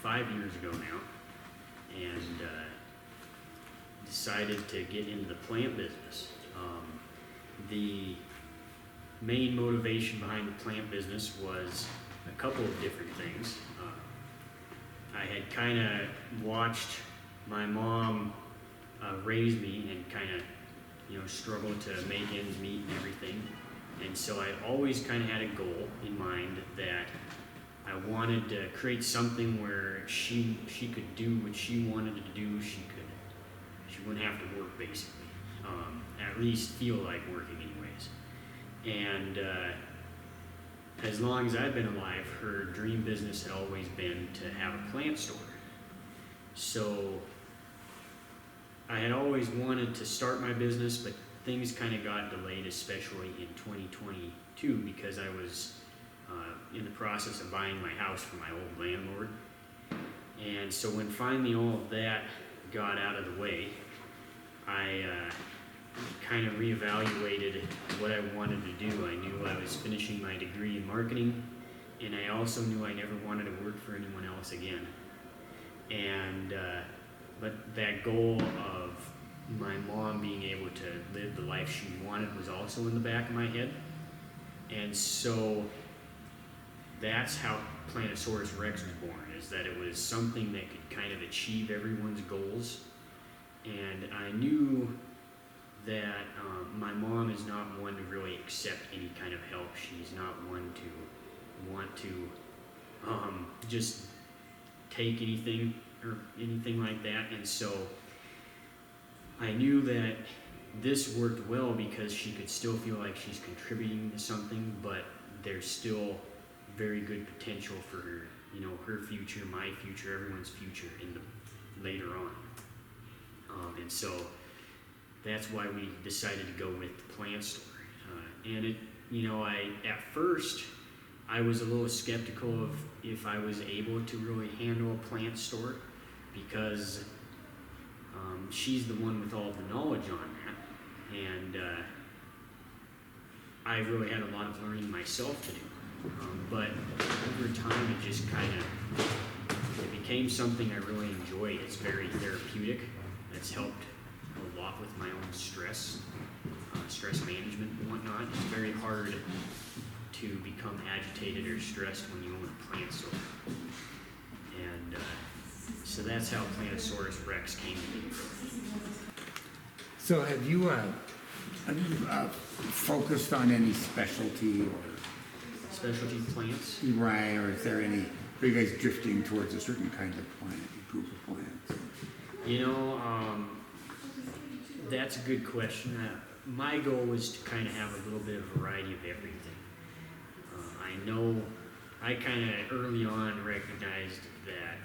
5 years ago now, and decided to get into the plant business. The main motivation behind the plant business was a couple of different things. I had kind of watched my mom raise me and kind of, struggle to make ends meet and everything. And so I always kind of had a goal in mind that I wanted to create something where she could do what she wanted to do. She wouldn't have to work, basically. At least feel like working anyways. And as long as I've been alive, her dream business had always been to have a plant store. So I had always wanted to start my business, but things kind of got delayed, especially in 2022, because I was in the process of buying my house from my old landlord. And so when finally all of that got out of the way, I kind of reevaluated what I wanted to do. I knew I was finishing my degree in marketing, and I also knew I never wanted to work for anyone else again. And but that goal of my mom being able to live the life she wanted was also in the back of my head. And so that's how Plantosaurus Rex was born, is that it was something that could kind of achieve everyone's goals. And I knew that my mom is not one to really accept any kind of help. She's not one to want to just take anything or anything like that. And so I knew that this worked well because she could still feel like she's contributing to something, but there's still very good potential for her, her future, my future, everyone's future later on. And so that's why we decided to go with the plant store. And it, at first I was a little skeptical of if I was able to really handle a plant store, because she's the one with all the knowledge on that, and I really had a lot of learning myself to do. But over time, it just it became something I really enjoyed. It's very therapeutic. It's helped a lot with my own stress management and whatnot. It's very hard to become agitated or stressed when you own a plant store. And so that's how Plantosaurus Rex came to be. So have you focused on any specialty or Specialty plants? right, or is there any? Are you guys drifting towards a certain kind of plant, group of plants? That's a good question. My goal was to kind of have a little bit of variety of everything. I know I kind of early on recognized that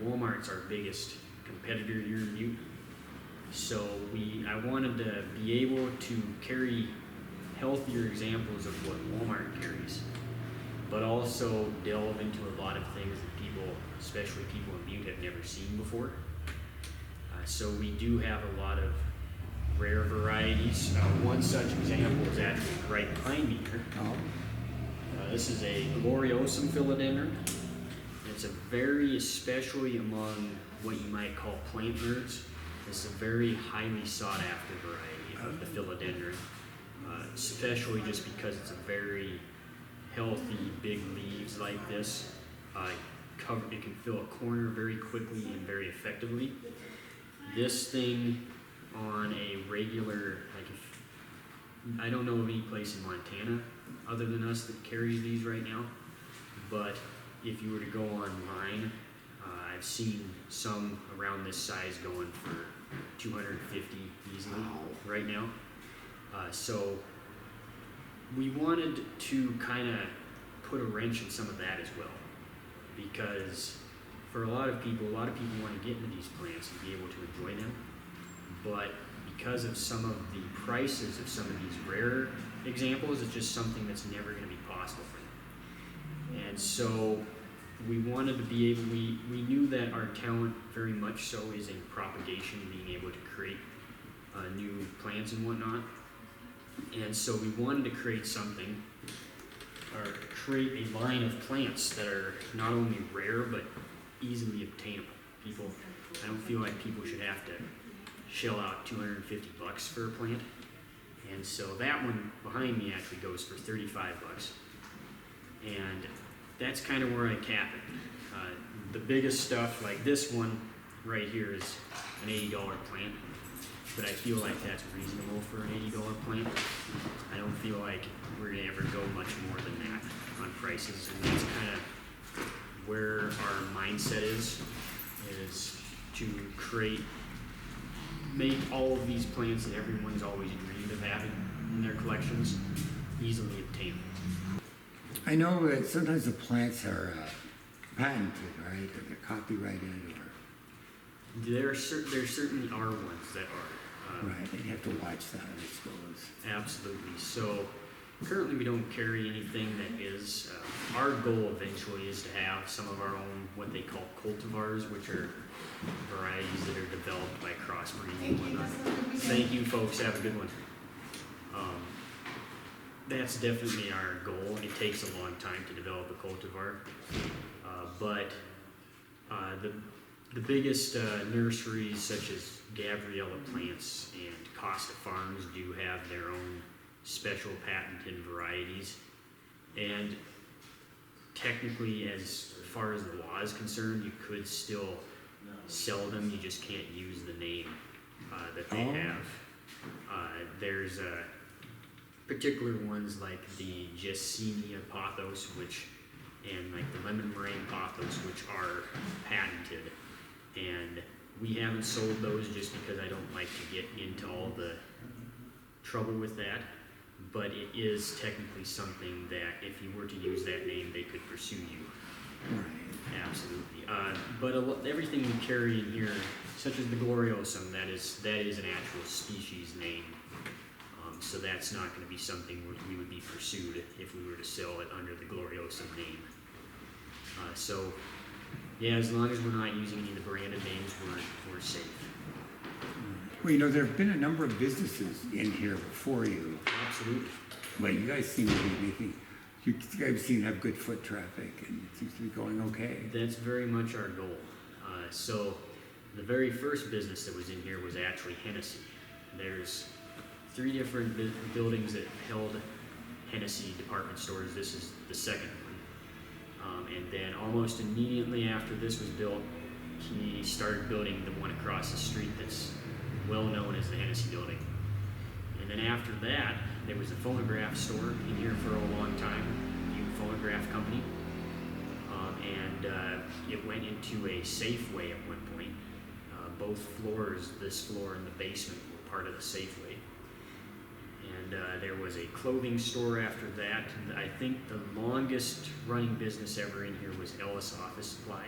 Walmart's our biggest competitor here in Butte. So I wanted to be able to carry healthier examples of what Walmart carries, but also delve into a lot of things that people, especially people in Butte, have never seen before. So we do have a lot of rare varieties. One such example is actually right behind me here. This is a gloriosum philodendron. It's a very, especially among what you might call plant nerds, this is a very highly sought after variety of the philodendron, especially just because it's a very healthy, big leaves like this. It can fill a corner very quickly and very effectively. This thing on a regular, I don't know of any place in Montana other than us that carries these right now, but if you were to go online, I've seen some around this size going for $250 easily right now. So we wanted to kind of put a wrench in some of that as well, because for a lot of people want to get into these plants and be able to enjoy them, but because of some of the prices of some of these rare examples, it's just something that's never going to be possible for them. And so we wanted to be able, we knew that our talent very much so is in propagation, being able to create new plants and whatnot. And so we wanted to create something, or create a line of plants that are not only rare, but easily obtainable. I don't feel like people should have to shell out $250 for a plant. And so that one behind me actually goes for $35. And that's kind of where I cap it. The biggest stuff, like this one right here, is an $80 plant, but I feel like that's reasonable for an $80 plant. I don't feel like we're gonna ever go much more than that on prices, and that's kind of where our mindset is to make all of these plants that everyone's always dreamed of having in their collections easily obtainable. I know that sometimes the plants are patented, right? Or they're copyrighted, or There certainly are ones that are. right. They have to watch that, I suppose. Absolutely. So currently we don't carry anything that is. Our goal eventually is to have some of our own, what they call cultivars, which are varieties that are developed by crossbreeding and whatnot. Thank you, folks. Have a good one. That's definitely our goal. It takes a long time to develop a cultivar, but the biggest nurseries, such as Gabriella Plants and Costa Farms, do have their own special patented varieties. And technically, as far as the law is concerned, you could still sell them. You just can't use the name that they have. There's particular ones like the Jessenia pothos, and like the lemon meringue pothos, which are patented. And we haven't sold those just because I don't like to get into all the trouble with that. But it is technically something that if you were to use that name, they could pursue you. Right. Absolutely. But everything we carry in here, such as the Gloriosum, that is an actual species name. So that's not going to be something we would be pursued if we were to sell it under the Gloriosum name. So, yeah, as long as we're not using any of the branded names, we're safe. Well, you know, there have been a number of businesses in here before you, Absolutely. but you guys seem to be you guys seem to have good foot traffic, and it seems to be going okay. That's very much our goal. So the very first business that was in here was actually Hennessy. There's 3 different buildings that held Hennessy department stores. This is the second one. And then almost immediately after this was built, he started building the one across the street that's well known as the Hennessy building. And then after that, there was a phonograph store in here for a long time, a phonograph company. And it went into a Safeway at one point. Both floors, this floor and the basement, were part of the Safeway. And there was a clothing store after that. I think the longest running business ever in here was Ellis Office Supply,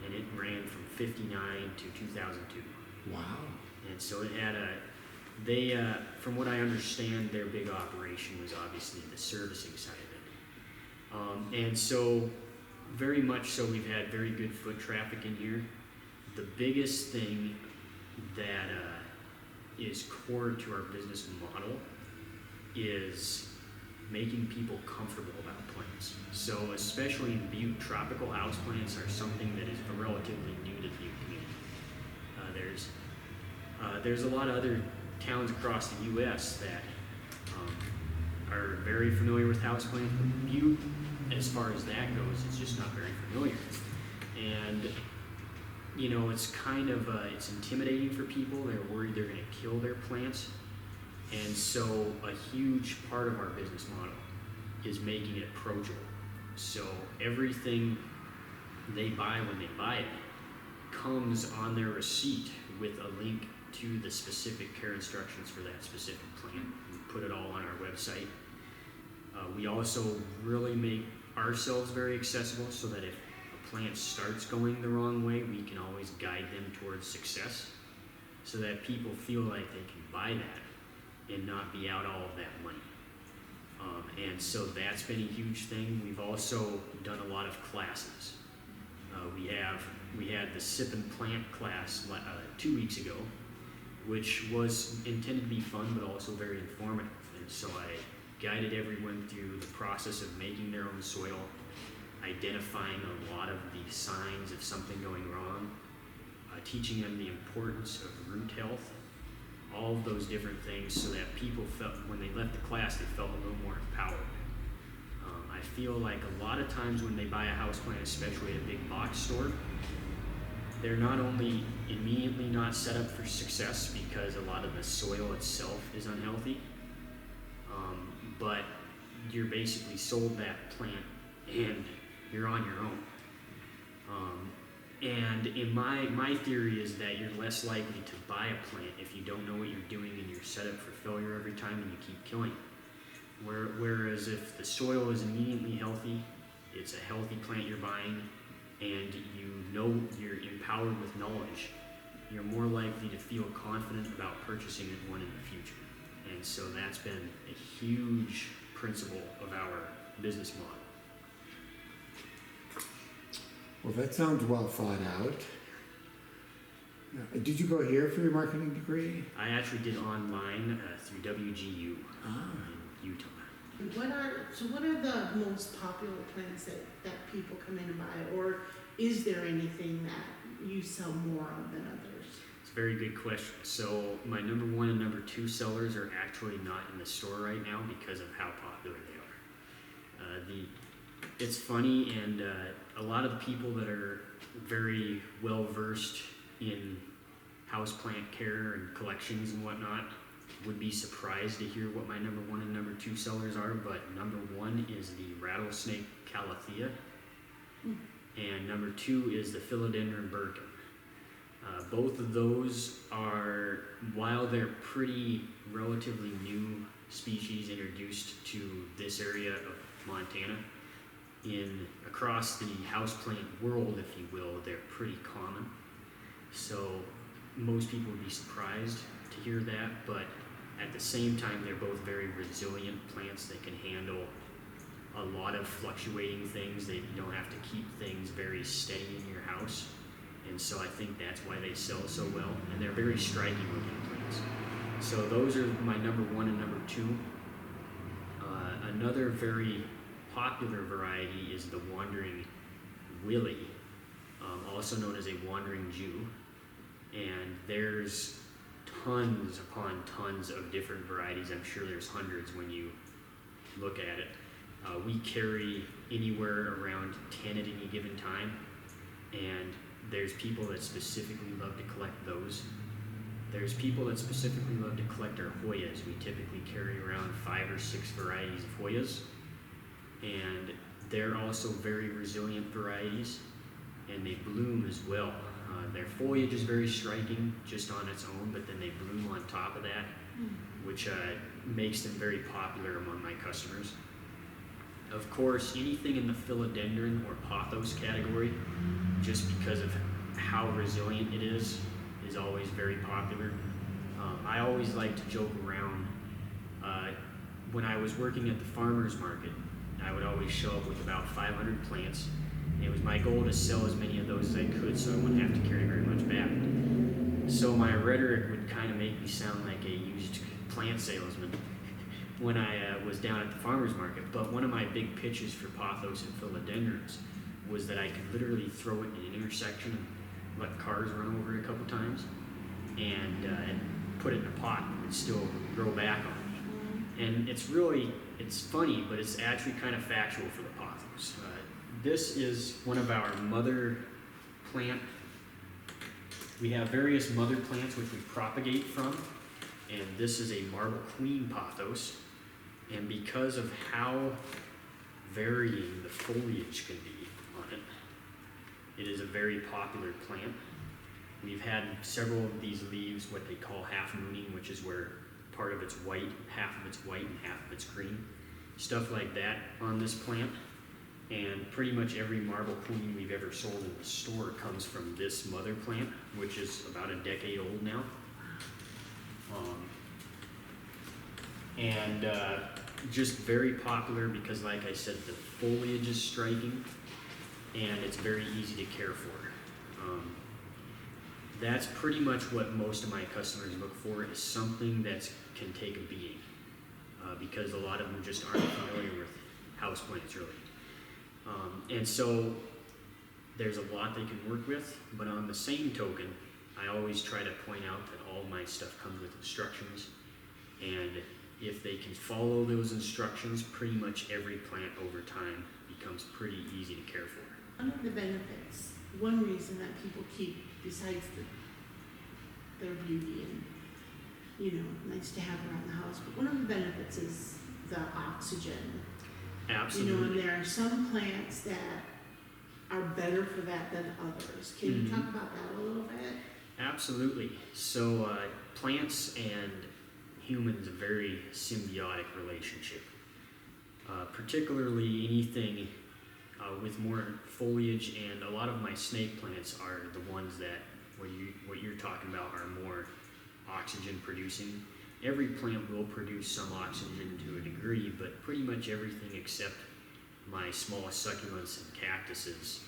and it ran from '59 to 2002. Wow. And so it had from what I understand, their big operation was obviously the servicing side of it. And so, very much so, we've had very good foot traffic in here. The biggest thing that is core to our business model is making people comfortable about plants. So especially in Butte, tropical houseplants are something that is relatively new to the Butte community. There's a lot of other towns across the U.S. that are very familiar with houseplants, but Butte, as far as that goes, is just not very familiar. And you know, it's kind of it's intimidating for people. They're worried they're going to kill their plants. And so a huge part of our business model is making it approachable. So everything they buy when they buy it comes on their receipt with a link to the specific care instructions for that specific plant. We put it all on our website. We also really make ourselves very accessible so that if a plant starts going the wrong way, we can always guide them towards success so that people feel like they can buy that and not be out all of that money. And so that's been a huge thing. We've also done a lot of classes. We had the Sip and Plant class 2 weeks ago, which was intended to be fun but also very informative. And so I guided everyone through the process of making their own soil, identifying a lot of the signs of something going wrong, teaching them the importance of root health, all of those different things, so that people felt, when they left the class, they felt a little more empowered. I feel like a lot of times when they buy a houseplant, especially at a big box store, they're not only immediately not set up for success because a lot of the soil itself is unhealthy, but you're basically sold that plant and you're on your own. And in my theory is that you're less likely to buy a plant if you don't know what you're doing and you're set up for failure every time and you keep killing it. Whereas if the soil is immediately healthy, it's a healthy plant you're buying, and you know you're empowered with knowledge, you're more likely to feel confident about purchasing one in the future. And so that's been a huge principle of our business model. Well, that sounds well thought out. Did you go here for your marketing degree? I actually did online through WGU in Utah. What are the most popular plants that people come in and buy, or is there anything that you sell more of than others? It's a very good question. So my number 1 and number 2 sellers are actually not in the store right now because of how popular they are. It's funny, and a lot of the people that are very well versed in houseplant care and collections and whatnot would be surprised to hear what my number 1 and number 2 sellers are, but number 1 is the rattlesnake calathea, and number 2 is the philodendron Birkin. Both of those are, while they're pretty relatively new species introduced to this area of Montana, across the houseplant world, if you will, they're pretty common. So most people would be surprised to hear that, but at the same time, they're both very resilient plants. They can handle a lot of fluctuating things. You don't have to keep things very steady in your house. And so I think that's why they sell so well. And they're very striking looking plants. So those are my number 1 and number 2. Another very popular variety is the Wandering Willie, also known as a Wandering Jew. And there's tons upon tons of different varieties. I'm sure there's hundreds when you look at it. We carry anywhere around 10 at any given time, and there's people that specifically love to collect those. There's people that specifically love to collect our Hoyas. We typically carry around 5 or 6 varieties of Hoyas, and they're also very resilient varieties, and they bloom as well. Their foliage is very striking just on its own, but then they bloom on top of that, which makes them very popular among my customers. Of course, anything in the philodendron or pothos category, just because of how resilient it is always very popular. I always like to joke around. When I was working at the farmer's market, I would always show up with about 500 plants. It was my goal to sell as many of those as I could so I wouldn't have to carry very much back. So my rhetoric would kind of make me sound like a used plant salesman when I was down at the farmer's market. But one of my big pitches for pothos and philodendrons was that I could literally throw it in an intersection and let cars run over it a couple times and put it in a pot and it would still grow back on me. And it's funny, but it's actually kind of factual for the pothos. This is one of our mother plant. We have various mother plants which we propagate from, and this is a marble queen pothos. And because of how varying the foliage can be on it, it is a very popular plant. We've had several of these leaves, what they call half mooning, which is where part of it's white, half of it's white and half of it's green. Stuff like that on this plant. And pretty much every marble queen we've ever sold in the store comes from this mother plant, which is about a decade old now. Just very popular because, like I said, the foliage is striking and it's very easy to care for. That's pretty much what most of my customers look for, is something that can take a beating, because a lot of them just aren't familiar with houseplants really. And so there's a lot they can work with, but on the same token, I always try to point out that all my stuff comes with instructions, and if they can follow those instructions, pretty much every plant over time becomes pretty easy to care for. One of the benefits, one reason that people keep, besides their beauty and, you know, nice to have around the house, but one of the benefits is the oxygen. Absolutely. You know, and there are some plants that are better for that than others. Can you talk about that a little bit? Absolutely. So plants and humans, a very symbiotic relationship. Particularly anything with more foliage, and a lot of my snake plants are the ones that what you're talking about are more oxygen producing. Every plant will produce some oxygen to a degree, but pretty much everything except my smallest succulents and cactuses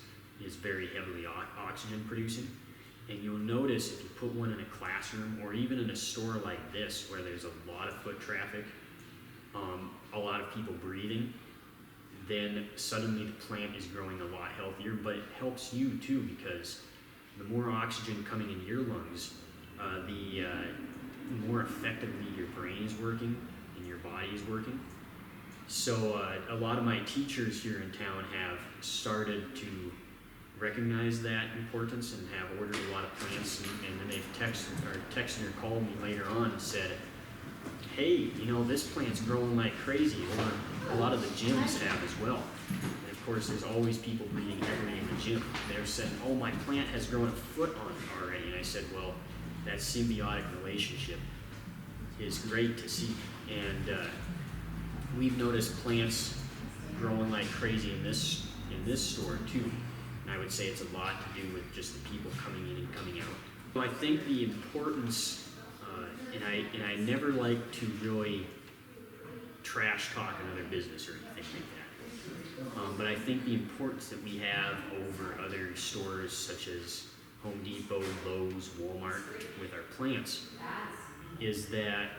is very heavily oxygen producing. And you'll notice if you put one in a classroom or even in a store like this where there's a lot of foot traffic, a lot of people breathing, then suddenly the plant is growing a lot healthier, but it helps you too, because the more oxygen coming into your lungs, the more effectively your brain is working and your body is working. So a lot of my teachers here in town have started to recognize that importance and have ordered a lot of plants, and then they've texted or called me later on and said, hey, you know, this plant's growing like crazy. Or a lot of the gyms have as well. And of course, there's always people breathing heavily in the gym. They're saying, oh, my plant has grown a foot on it already. And I said, well, that symbiotic relationship is great to see. And we've noticed plants growing like crazy in this store too. And I would say it's a lot to do with just the people coming in and coming out. So I think the importance, and I never like to really trash talk another business or anything like that. But I think the importance that we have over other stores such as Home Depot, Lowe's, Walmart with our plants is that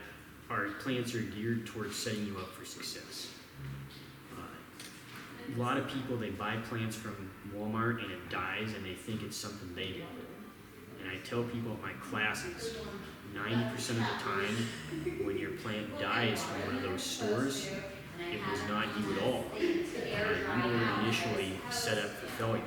our plants are geared towards setting you up for success. A lot of people, they buy plants from Walmart and it dies and they think it's something they did. And I tell people at my classes, 90% of the time when your plant dies from one of those stores, it was not you at all. You were initially set up for failure.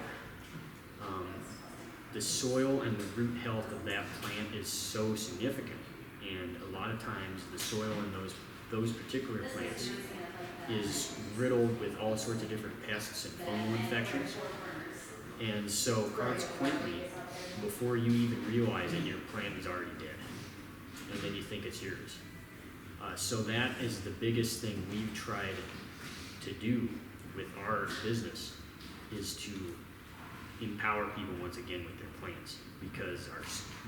The soil and the root health of that plant is so significant, and a lot of times the soil in those particular plants is riddled with all sorts of different pests and fungal infections. And so consequently, before you even realize it, your plant is already dead. And then you think it's yours. So that is the biggest thing we've tried to do with our business, is to empower people once again with their plants, because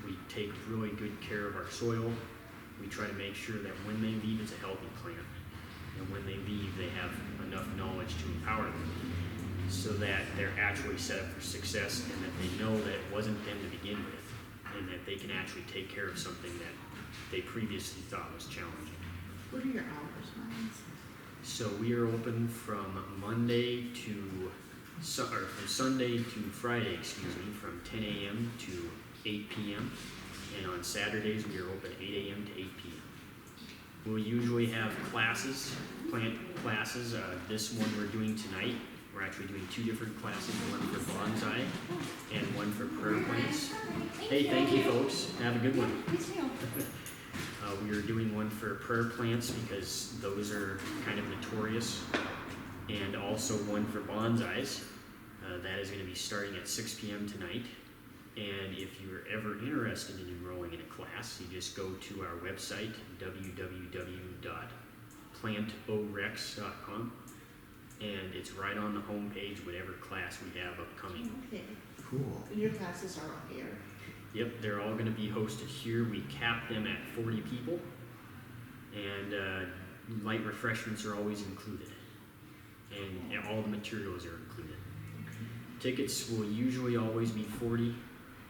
we take really good care of our soil. We try to make sure that when they leave, it's a healthy plant. And when they leave, they have enough knowledge to empower them so that they're actually set up for success, and that they know that it wasn't them to begin with, and that they can actually take care of something that they previously thought was challenging. What are your hours, Myles? So we are open from Sunday to Friday, from 10 a.m. to 8 p.m. And on Saturdays we are open 8 a.m. to 8 p.m. We'll usually have classes, plant classes. This one we're doing tonight. We're actually doing two different classes, one for bonsai and one for prayer plants. Hey, thank you folks. Have a good one. We are doing one for prayer plants because those are kind of notorious, and also one for bonsais. That is going to be starting at 6 p.m. tonight. And if you're ever interested in enrolling in a class, you just go to our website, www.plantorex.com, and it's right on the home page, whatever class we have upcoming. Okay. Cool. And your classes are all here. Yep, they're all going to be hosted here. We cap them at 40 people, and light refreshments are always included, and all the materials are included. Tickets will usually always be 40,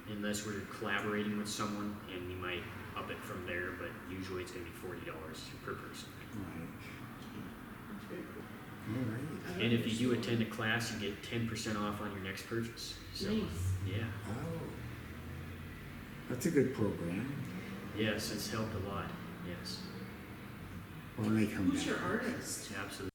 unless we're collaborating with someone, and we might up it from there, but usually it's going to be $40 per person. Right. That's very cool. All right. I've And if you do understood. attend a class, you get 10% off on your next purchase. So, Nice. yeah. Oh, that's a good program. Yes, it's helped a lot. Yes, When they come Who's back. your artist? absolutely.